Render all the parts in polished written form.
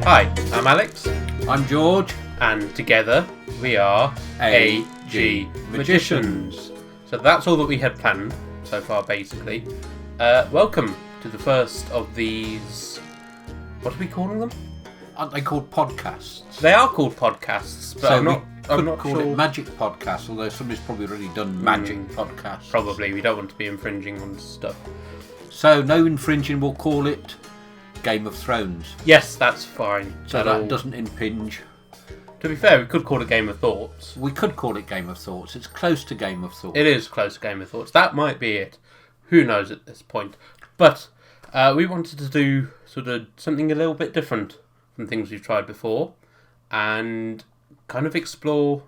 Hi, I'm Alex, I'm George. and together we are AG Magicians. So that's all that we had planned so far, basically. Welcome to the first of these. What are we calling them? Aren't they called podcasts? They are called podcasts, but So I'm not call sure. it Magic Podcasts, although somebody's probably already done Magic Podcasts. Probably, we don't want to be infringing on stuff. So no infringing, we'll call it Game of Thrones. Yes, that's fine. So that doesn't impinge. To be fair, we could call it Game of Thoughts. We could call it Game of Thoughts. It's close to Game of Thoughts. It is close to Game of Thoughts. That might be it. Who knows at this point. But we wanted to do sort of something a little bit different from things we've tried before, and kind of explore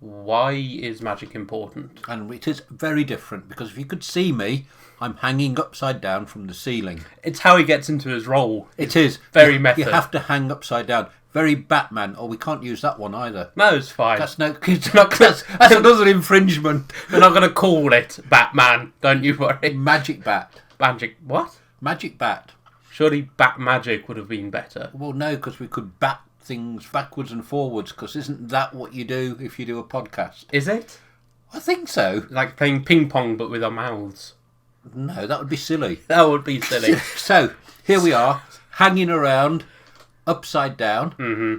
why is magic important. And it is very different, because if you could see me, I'm hanging upside down from the ceiling. It's how he gets into his role. It is. Very method. You have to hang upside down. Very Batman. Oh, we can't use that one either. No, it's fine. That's that's another infringement. We're not going to call it Batman. Don't you worry. Magic Bat. Magic what? Magic Bat. Surely Bat Magic would have been better. Well, no, because we could bat things backwards and forwards, because isn't that what you do if you do a podcast? Is it? I think so. Like playing ping pong but with our mouths. No, that would be silly. That would be silly. So, here we are, hanging around, upside down,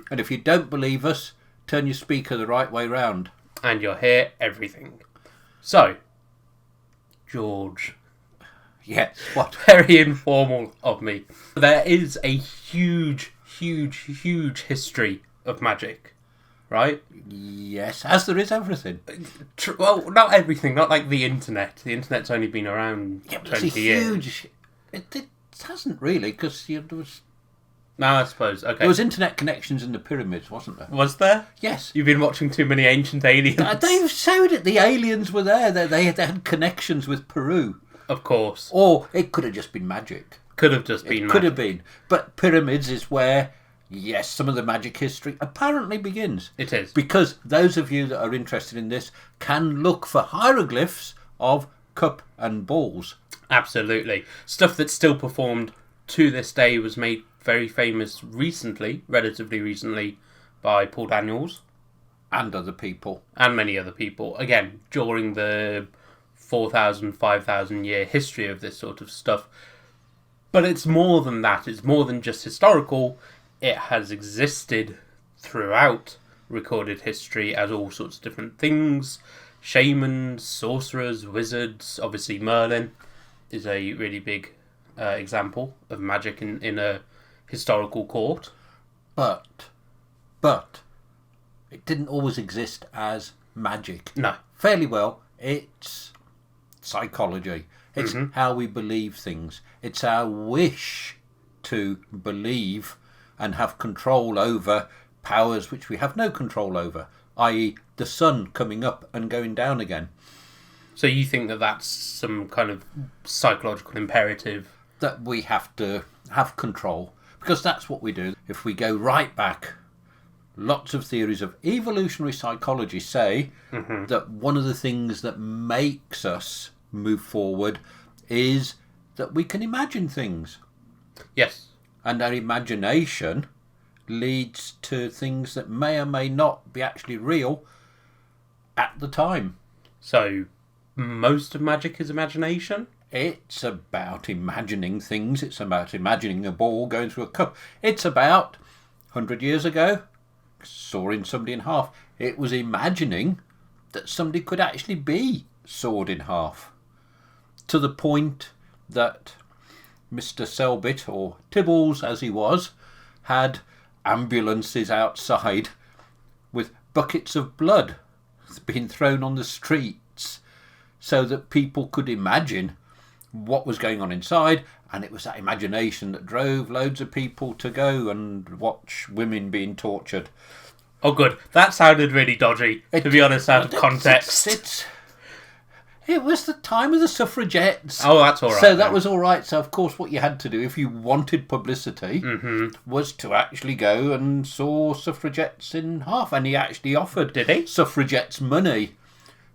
and if you don't believe us, turn your speaker the right way round. And you'll hear everything. So, George, Yes, what? very informal of me. There is a huge history of magic, right? Yes, as there is everything. Well, not everything, not like the internet. The internet's only been around Yeah, but 20 it's a years. huge... It hasn't really, because there No, I suppose. Okay. was internet connections in the pyramids, wasn't there? Was there? Yes. You've been watching too many Ancient Aliens. They showed it. The aliens were there. They had connections with Peru. Of course. Or it could have just been magic. Could have just been Could magic. have been. But pyramids is where, yes, some of the magic history apparently begins. It is. Because those of you that are interested in this can look for hieroglyphs of cup and balls. Absolutely. Stuff that's still performed to this day was made very famous recently, relatively recently, by Paul Daniels And other people. and many other people. Again, during the 4,000, 5,000 year history of this sort of stuff. But it's more than that. It's more than just historical. It has existed throughout recorded history as all sorts of different things. Shamans, sorcerers, wizards. Obviously Merlin is a really big example of magic in a historical court. But it didn't always exist as magic. No. Fairly well. It's psychology. It's how we believe things. It's our wish to believe and have control over powers which we have no control over, i.e. the sun coming up and going down again. So you think that that's some kind of psychological imperative? That we have to have control, because that's what we do. If we go right back, lots of theories of evolutionary psychology say that one of the things that makes us move forward is that we can imagine things. Yes. And our imagination leads to things that may or may not be actually real at the time. So most of magic is imagination? It's about imagining things. It's about imagining a ball going through a cup. It's about 100 years ago, sawing somebody in half. It was imagining that somebody could actually be sawed in half. To the point that Mr. Selbit, or Tibbles as he was, had ambulances outside with buckets of blood being thrown on the streets so that people could imagine what was going on inside, and it was that imagination that drove loads of people to go and watch women being tortured. Oh good, that sounded really dodgy, to be honest, out of context. It was the time of the suffragettes. Oh, that's all right. So that then. was all right. So, of course, what you had to do if you wanted publicity was to actually go and saw suffragettes in half. And he actually offered Did he? suffragettes money,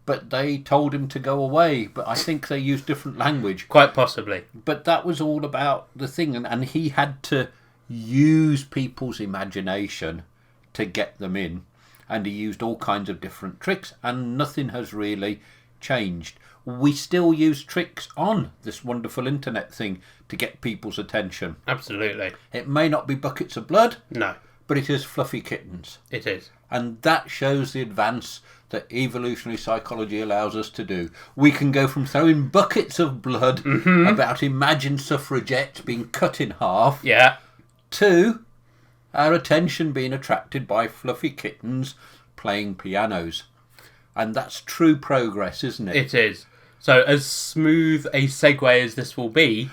but they told him to go away. But I think they used different language. Quite possibly. But that was all about the thing. And he had to use people's imagination to get them in. And he used all kinds of different tricks, and nothing has really changed. We still use tricks on this wonderful internet thing to get people's attention. Absolutely. It may not be buckets of blood, No, but it is fluffy kittens. it is. And that shows the advance that evolutionary psychology allows us to do. We can go from throwing buckets of blood about imagined suffragettes being cut in half Yeah. to our attention being attracted by fluffy kittens playing pianos. And that's true progress, isn't it? It is. So, as smooth a segue as this will be,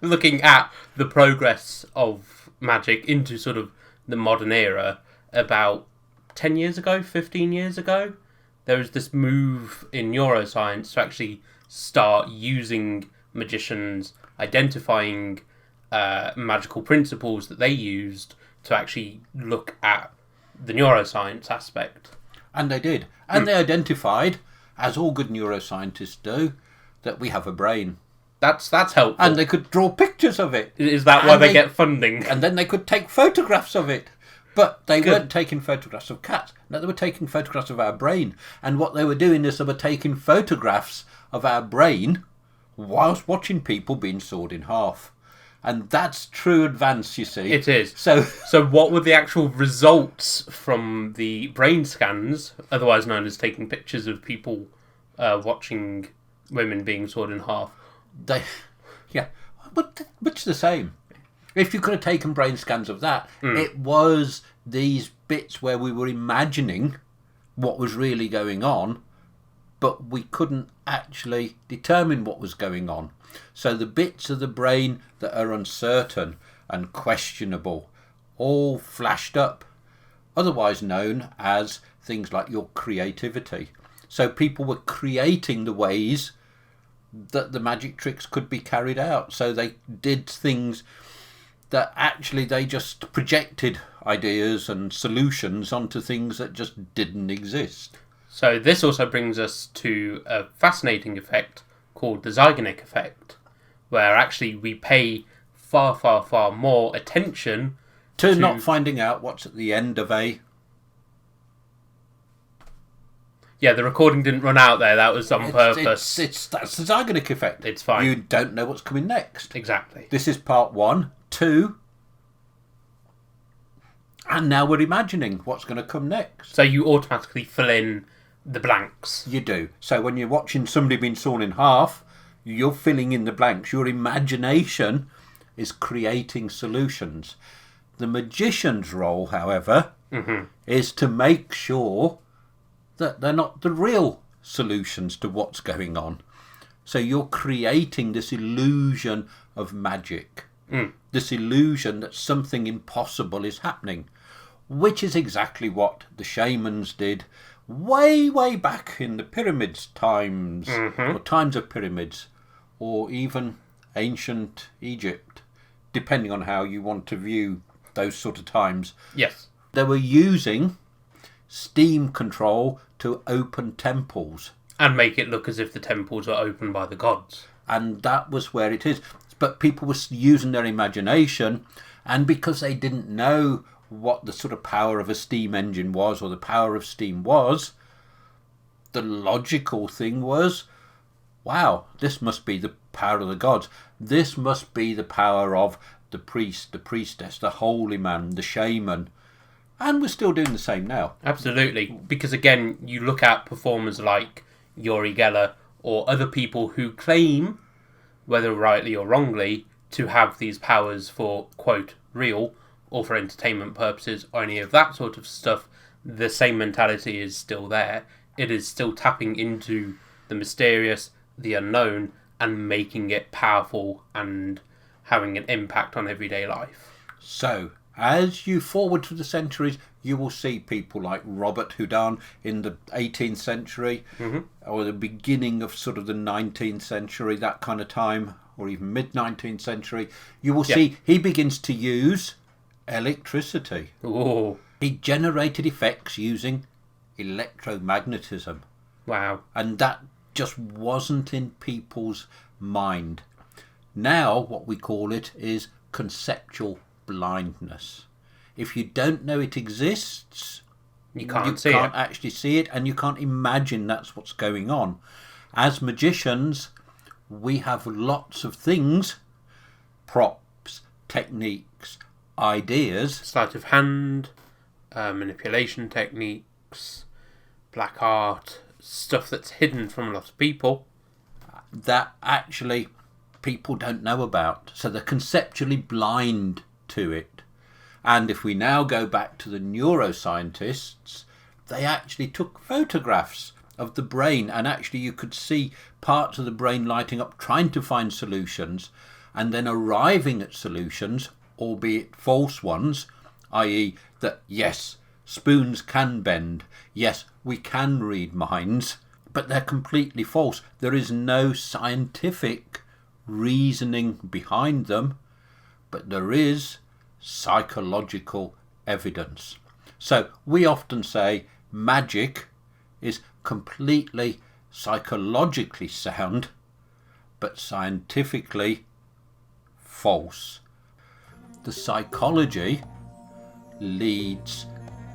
looking at the progress of magic into sort of the modern era, about 10 years ago, 15 years ago, there was this move in neuroscience to actually start using magicians, identifying magical principles that they used to actually look at the neuroscience aspect. And they did. And they identified, as all good neuroscientists do, that we have a brain. That's helpful. And they could draw pictures of it. Is that why And they get funding? And then they could take photographs of it. But they weren't taking photographs of cats. No, they were taking photographs of our brain. And what they were doing is they were taking photographs of our brain whilst watching people being sawed in half. And that's true advance, you see. It is. So what were the actual results from the brain scans, otherwise known as taking pictures of people watching women being sawed in half? But it's the same. If you could have taken brain scans of that, it was these bits where we were imagining what was really going on, but we couldn't actually determine what was going on. So the bits of the brain that are uncertain and questionable all flashed up, otherwise known as things like your creativity. So people were creating the ways that the magic tricks could be carried out. So they did things that actually they just projected ideas and solutions onto things that just didn't exist. So this also brings us to a fascinating effect called the Zeigarnik effect, where actually we pay far, far, far more attention to not finding out what's at the end of a... Yeah, the recording didn't run out there. That was on purpose. That's the Zeigarnik effect. It's fine. You don't know what's coming next. Exactly. This is part 1, 2, and now we're imagining what's going to come next. So you automatically fill in the blanks. You do. So when you're watching somebody being sawn in half, you're filling in the blanks. Your imagination is creating solutions. The magician's role, however, is to make sure that they're not the real solutions to what's going on. So you're creating this illusion of magic, this illusion that something impossible is happening, which is exactly what the shamans did way, way back in the pyramids times, or times of pyramids, or even ancient Egypt, depending on how you want to view those sort of times. Yes. They were using steam control to open temples. And make it look as if the temples were opened by the gods. And that was where it is. But people were using their imagination, and because they didn't know what the sort of power of a steam engine was, or the power of steam was, the logical thing was, wow, this must be the power of the gods. This must be the power of the priest, the priestess, the holy man, the shaman. And we're still doing the same now. Absolutely. Because again, you look at performers like Uri Geller or other people who claim, whether rightly or wrongly, to have these powers for, quote, real, or for entertainment purposes, or any of that sort of stuff. The same mentality is still there. It is still tapping into the mysterious, the unknown, and making it powerful and having an impact on everyday life. So, as you forward through the centuries, you will see people like Robert Houdin in the 18th century, or the beginning of sort of the 19th century, that kind of time, or even mid-19th century. You will see he begins to use electricity. Ooh. He generated effects using electromagnetism. Wow. And that just wasn't in people's mind. Now, what we call it is conceptual blindness. If you don't know it exists, you can't see it. Actually see it, and you can't imagine that's what's going on. As magicians, we have lots of things, props, techniques, ideas. Sleight of hand, manipulation techniques, black art, stuff that's hidden from a lot of people. That actually people don't know about. So they're conceptually blind to it. And if we now go back to the neuroscientists, they actually took photographs of the brain, and actually you could see parts of the brain lighting up trying to find solutions and then arriving at solutions, albeit false ones, i.e. that yes, spoons can bend, yes, we can read minds, but they're completely false. There is no scientific reasoning behind them, but there is psychological evidence. So we often say magic is completely psychologically sound, but scientifically false. The psychology leads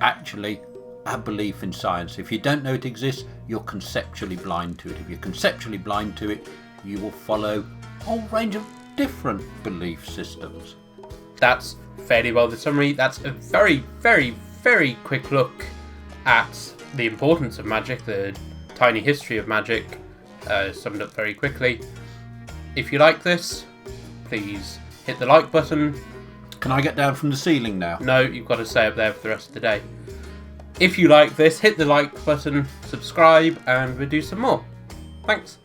actually a belief in science. If you don't know it exists, you're conceptually blind to it. If you're conceptually blind to it, you will follow a whole range of different belief systems. That's fairly well the summary. That's a very, very, very quick look at the importance of magic, the tiny history of magic, summed up very quickly. If you like this, please hit the like button. Can I get down from the ceiling now? No, you've got to stay up there for the rest of the day. If you like this, hit the like button, subscribe, and we'll do some more. Thanks.